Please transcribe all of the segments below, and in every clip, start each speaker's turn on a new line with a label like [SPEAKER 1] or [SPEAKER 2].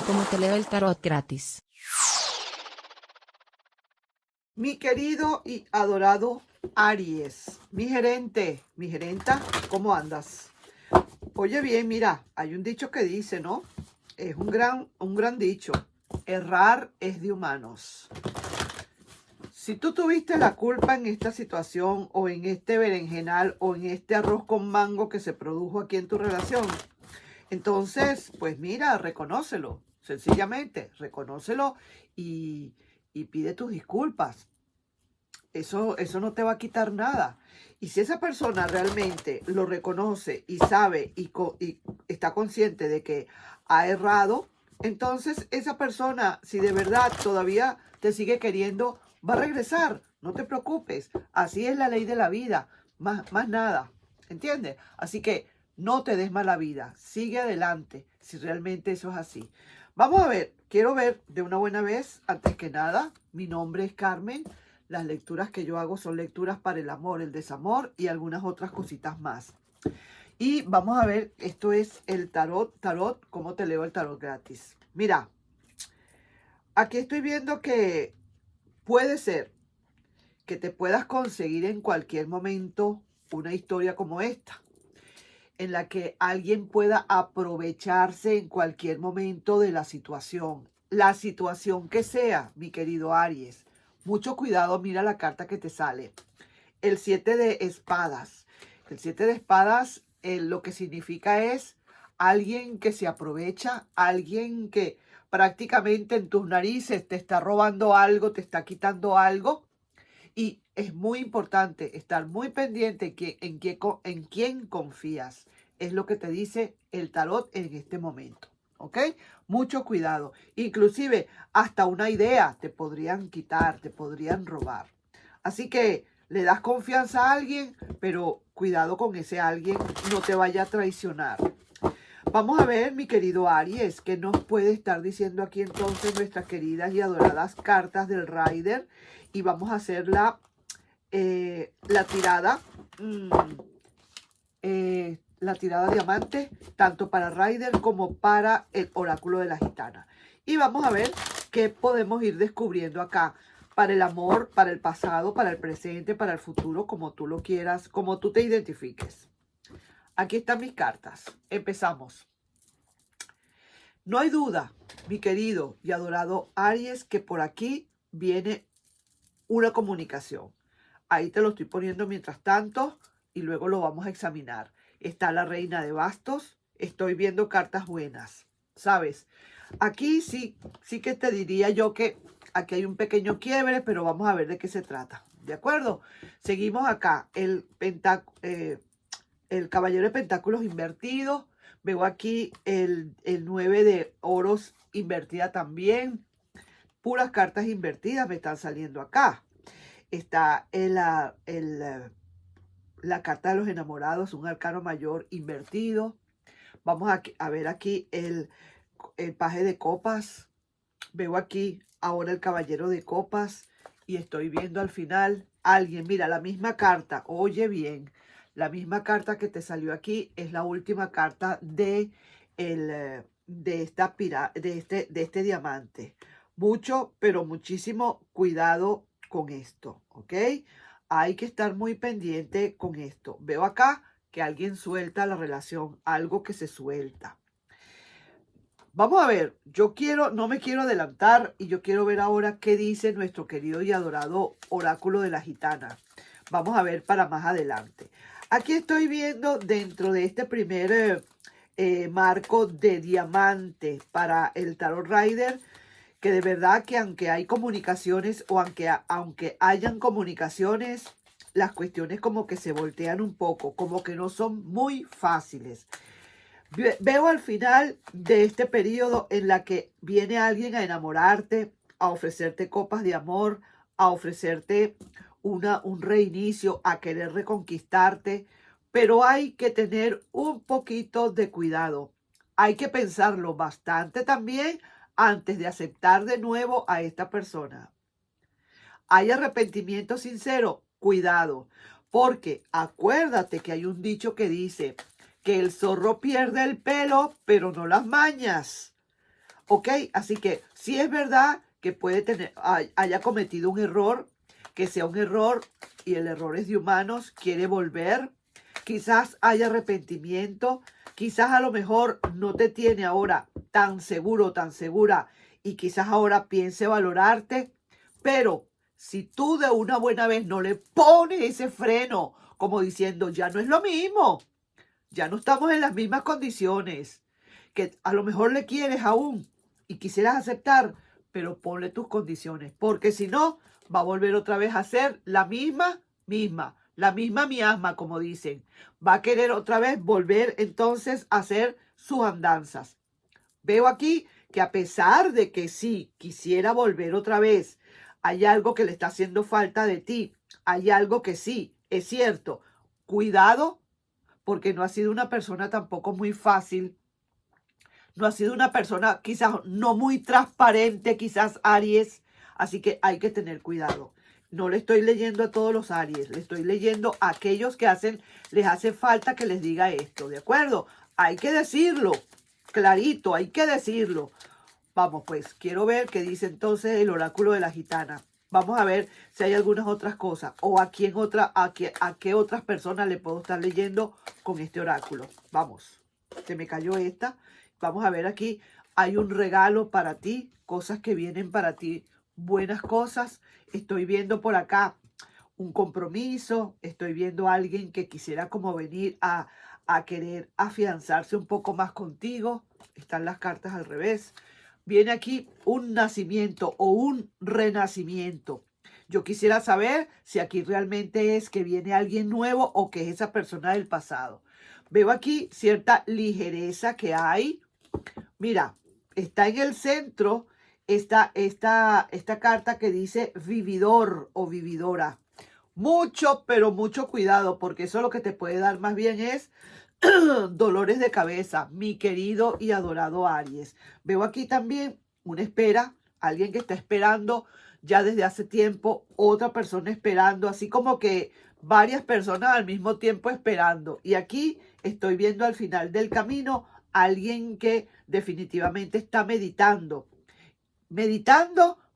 [SPEAKER 1] Como te leo el tarot gratis.
[SPEAKER 2] Mi querido y adorado Aries, mi gerente, mi gerenta, ¿cómo andas? Oye bien, mira, hay un dicho que dice, ¿no? Es un gran dicho. Errar es de humanos. Si tú tuviste la culpa en esta situación o en este berenjenal o en este arroz con mango que se produjo aquí en tu relación, entonces, pues mira, reconócelo, sencillamente, reconócelo y pide tus disculpas. Eso no te va a quitar nada. Y si esa persona realmente lo reconoce y sabe y está consciente de que ha errado, entonces esa persona, si de verdad todavía te sigue queriendo, va a regresar. No te preocupes. Así es la ley de la vida. Más nada. ¿Entiendes? Así que no te des mala vida. Sigue adelante si realmente eso es así. Vamos a ver. Quiero ver de una buena vez, antes que nada, mi nombre es Carmen. Las lecturas que yo hago son lecturas para el amor, el desamor y algunas otras cositas más. Y vamos a ver, esto es el tarot, cómo te leo el tarot gratis. Mira, aquí estoy viendo que puede ser que te puedas conseguir en cualquier momento una historia como esta, en la que alguien pueda aprovecharse en cualquier momento de la situación que sea, mi querido Aries. Mucho cuidado, mira la carta que te sale. El 7 de espadas. El 7 de espadas lo que significa es alguien que se aprovecha, alguien que prácticamente en tus narices te está robando algo, te está quitando algo. Y es muy importante estar muy pendiente en quién confías. Es lo que te dice el tarot en este momento. ¿Ok? Mucho cuidado. Inclusive hasta una idea te podrían quitar, te podrían robar. Así que le das confianza a alguien, pero cuidado con ese alguien, no te vaya a traicionar. Vamos a ver, mi querido Aries, qué nos puede estar diciendo aquí entonces nuestras queridas y adoradas cartas del Rider. Y vamos a hacer la tirada. La tirada diamante, tanto para Rider como para el oráculo de la gitana. Y vamos a ver qué podemos ir descubriendo acá para el amor, para el pasado, para el presente, para el futuro, como tú lo quieras, como tú te identifiques. Aquí están mis cartas. Empezamos. No hay duda, mi querido y adorado Aries, que por aquí viene una comunicación. Ahí te lo estoy poniendo mientras tanto y luego lo vamos a examinar. Está la reina de bastos. Estoy viendo cartas buenas, ¿sabes? Aquí sí que te diría yo que aquí hay un pequeño quiebre, pero vamos a ver de qué se trata. ¿De acuerdo? Seguimos acá. El caballero de pentáculos invertido. Veo aquí el 9 de oros invertida también. Puras cartas invertidas me están saliendo acá. Está la carta de los enamorados, un arcano mayor invertido. Vamos a ver aquí el paje de copas. Veo aquí ahora el caballero de copas. Y estoy viendo al final alguien. Mira, la misma carta. Oye bien. La misma carta que te salió aquí es la última carta de este diamante. Mucho, pero muchísimo cuidado con esto, ¿ok? Hay que estar muy pendiente con esto. Veo acá que alguien suelta la relación, algo que se suelta. Vamos a ver, no me quiero adelantar y yo quiero ver ahora qué dice nuestro querido y adorado oráculo de la gitana. Vamos a ver para más adelante. Aquí estoy viendo dentro de este primer marco de diamante para el Tarot Rider, que de verdad que aunque hay comunicaciones o aunque hayan comunicaciones, las cuestiones como que se voltean un poco, como que no son muy fáciles. Veo al final de este periodo en la que viene alguien a enamorarte, a ofrecerte copas de amor, a ofrecerte un reinicio, a querer reconquistarte, pero hay que tener un poquito de cuidado. Hay que pensarlo bastante también antes de aceptar de nuevo a esta persona. Hay arrepentimiento sincero, cuidado, porque acuérdate que hay un dicho que dice que el zorro pierde el pelo, pero no las mañas. ¿Ok? Así que sí es verdad que puede haya cometido un error, que sea un error y el error es de humanos, quiere volver. Quizás haya arrepentimiento, quizás a lo mejor no te tiene ahora tan seguro, tan segura y quizás ahora piense valorarte, pero si tú de una buena vez no le pones ese freno, como diciendo, ya no es lo mismo, ya no estamos en las mismas condiciones, que a lo mejor le quieres aún y quisieras aceptar, pero ponle tus condiciones, porque si no, va a volver otra vez a ser la misma miasma, como dicen. Va a querer otra vez volver entonces a hacer sus andanzas. Veo aquí que a pesar de que sí quisiera volver otra vez, hay algo que le está haciendo falta de ti, hay algo que sí, es cierto. Cuidado, porque no ha sido una persona tampoco muy fácil, no ha sido una persona quizás no muy transparente, quizás Aries, así que hay que tener cuidado. No le estoy leyendo a todos los Aries, le estoy leyendo a aquellos que les hace falta que les diga esto, ¿de acuerdo? Hay que decirlo, clarito, hay que decirlo. Vamos pues, quiero ver qué dice entonces el oráculo de la gitana. Vamos a ver si hay algunas otras cosas o a qué otras personas le puedo estar leyendo con este oráculo. Vamos, se me cayó esta. Vamos a ver aquí, hay un regalo para ti, cosas que vienen para ti, buenas cosas. Estoy viendo por acá un compromiso, estoy viendo a alguien que quisiera como venir a querer afianzarse un poco más contigo. Están las cartas al revés. Viene aquí un nacimiento o un renacimiento. Yo quisiera saber si aquí realmente es que viene alguien nuevo o que es esa persona del pasado. Veo aquí cierta ligereza que hay. Mira, está en el centro esta carta que dice vividor o vividora. Mucho, pero mucho cuidado, porque eso lo que te puede dar más bien es dolores de cabeza, mi querido y adorado Aries. Veo aquí también una espera, alguien que está esperando ya desde hace tiempo, otra persona esperando, así como que varias personas al mismo tiempo esperando. Y aquí estoy viendo al final del camino alguien que definitivamente está meditando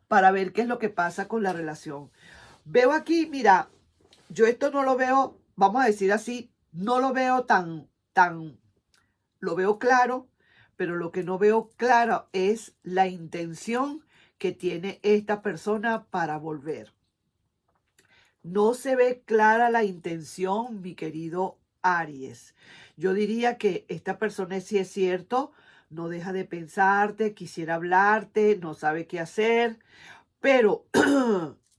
[SPEAKER 2] para ver qué es lo que pasa con la relación. Veo aquí, mira, yo esto no lo veo, vamos a decir así, no lo veo lo veo claro, pero lo que no veo claro es la intención que tiene esta persona para volver. No se ve clara la intención, mi querido Aries. Yo diría que esta persona, si es cierto, no deja de pensarte, quisiera hablarte, no sabe qué hacer, pero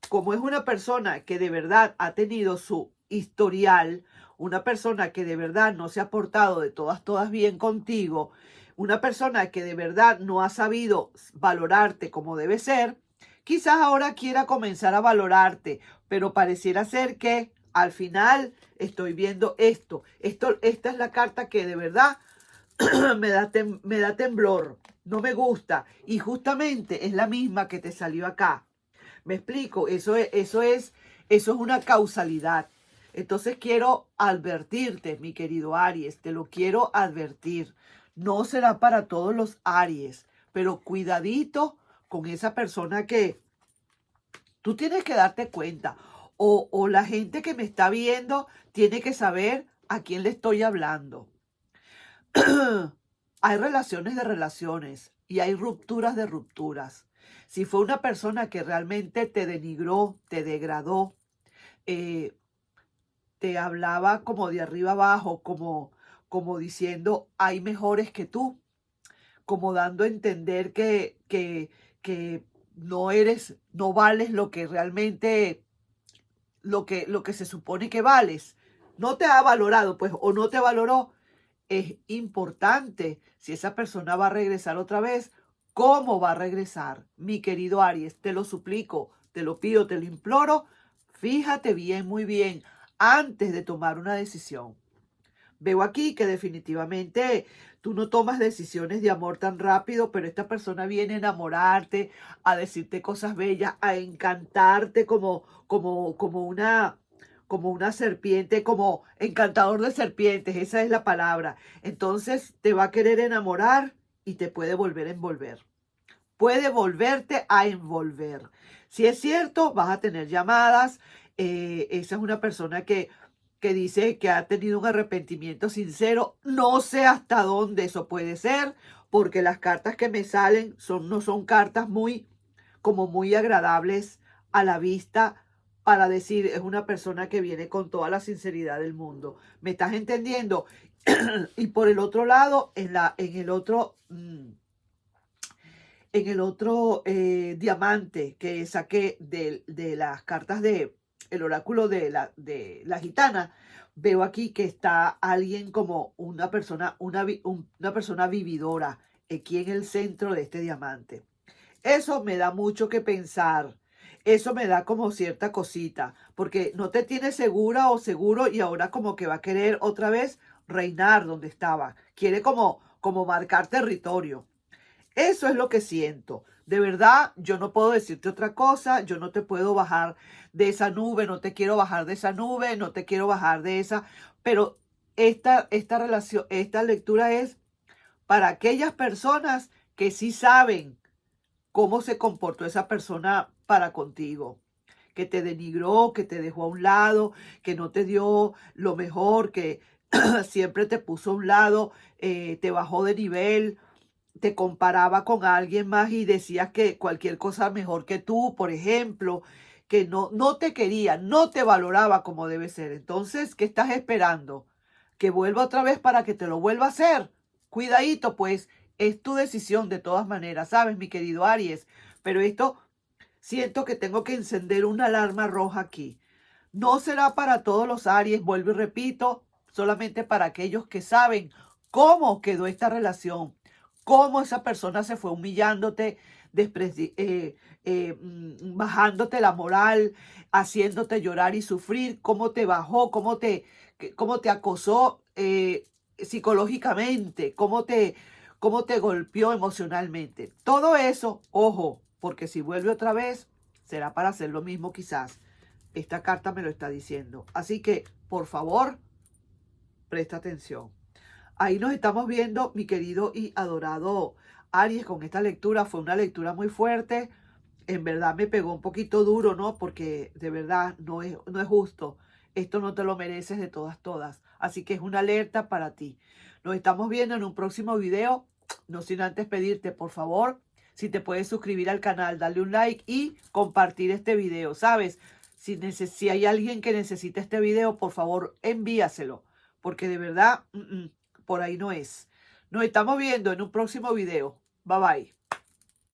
[SPEAKER 2] como es una persona que de verdad ha tenido su historial, una persona que de verdad no se ha portado de todas bien contigo, una persona que de verdad no ha sabido valorarte como debe ser, quizás ahora quiera comenzar a valorarte, pero pareciera ser que al final estoy viendo esta es la carta que de verdad me da temblor, no me gusta y justamente es la misma que te salió acá. ¿Me explico? Eso es una causalidad. Entonces quiero advertirte, mi querido Aries, te lo quiero advertir. No será para todos los Aries, pero cuidadito con esa persona que tú tienes que darte cuenta. O la gente que me está viendo tiene que saber a quién le estoy hablando. Hay relaciones de relaciones y hay rupturas de rupturas. Si fue una persona que realmente te denigró, te degradó, eh, te hablaba como de arriba abajo, como diciendo hay mejores que tú, como dando a entender que no eres, no vales lo que realmente, lo que se supone que vales. No te ha valorado, pues, o no te valoró. Es importante si esa persona va a regresar otra vez, cómo va a regresar. Mi querido Aries, te lo suplico, te lo pido, te lo imploro. Fíjate bien, muy bien, antes de tomar una decisión. Veo aquí que definitivamente tú no tomas decisiones de amor tan rápido, pero esta persona viene a enamorarte, a decirte cosas bellas, a encantarte como una serpiente, como encantador de serpientes, esa es la palabra. Entonces te va a querer enamorar y te puede volver a envolver. puede volverte a envolver. Si es cierto, vas a tener llamadas. Esa es una persona que dice que ha tenido un arrepentimiento sincero. No sé hasta dónde eso puede ser, porque las cartas que me salen no son cartas muy agradables a la vista para decir es una persona que viene con toda la sinceridad del mundo. ¿Me estás entendiendo? Y por el otro lado, en el otro diamante que saqué de las cartas de el oráculo de la gitana, veo aquí que está alguien como una persona, una persona vividora aquí en el centro de este diamante. Eso me da mucho que pensar. Eso me da como cierta cosita, porque no te tienes segura o seguro y ahora como que va a querer otra vez reinar donde estaba. Quiere como marcar territorio. Eso es lo que siento. De verdad, yo no puedo decirte otra cosa. Yo no te puedo bajar de esa nube. No te quiero bajar de esa nube. No te quiero bajar de esa. Pero esta relación, esta lectura es para aquellas personas que sí saben cómo se comportó esa persona para contigo, que te denigró, que te dejó a un lado, que no te dio lo mejor, que siempre te puso a un lado, te bajó de nivel, te comparaba con alguien más y decías que cualquier cosa mejor que tú, por ejemplo, que no te quería, no te valoraba como debe ser. Entonces, ¿qué estás esperando? ¿Que vuelva otra vez para que te lo vuelva a hacer? Cuidadito, pues, es tu decisión de todas maneras, ¿sabes, mi querido Aries? Pero esto siento que tengo que encender una alarma roja aquí. No será para todos los Aries, vuelvo y repito, solamente para aquellos que saben cómo quedó esta relación, cómo esa persona se fue humillándote, bajándote la moral, haciéndote llorar y sufrir, cómo te bajó, cómo te acosó psicológicamente, cómo te golpeó emocionalmente. Todo eso, ojo, porque si vuelve otra vez, será para hacer lo mismo quizás. Esta carta me lo está diciendo. Así que, por favor, presta atención. Ahí nos estamos viendo, mi querido y adorado Aries, con esta lectura. Fue una lectura muy fuerte. En verdad me pegó un poquito duro, ¿no? Porque de verdad no es justo. Esto no te lo mereces de todas. Así que es una alerta para ti. Nos estamos viendo en un próximo video. No sin antes pedirte, por favor, si te puedes suscribir al canal, darle un like y compartir este video, ¿sabes? Si hay alguien que necesita este video, por favor, envíaselo. Porque de verdad, por ahí no es. Nos estamos viendo en un próximo video. Bye bye.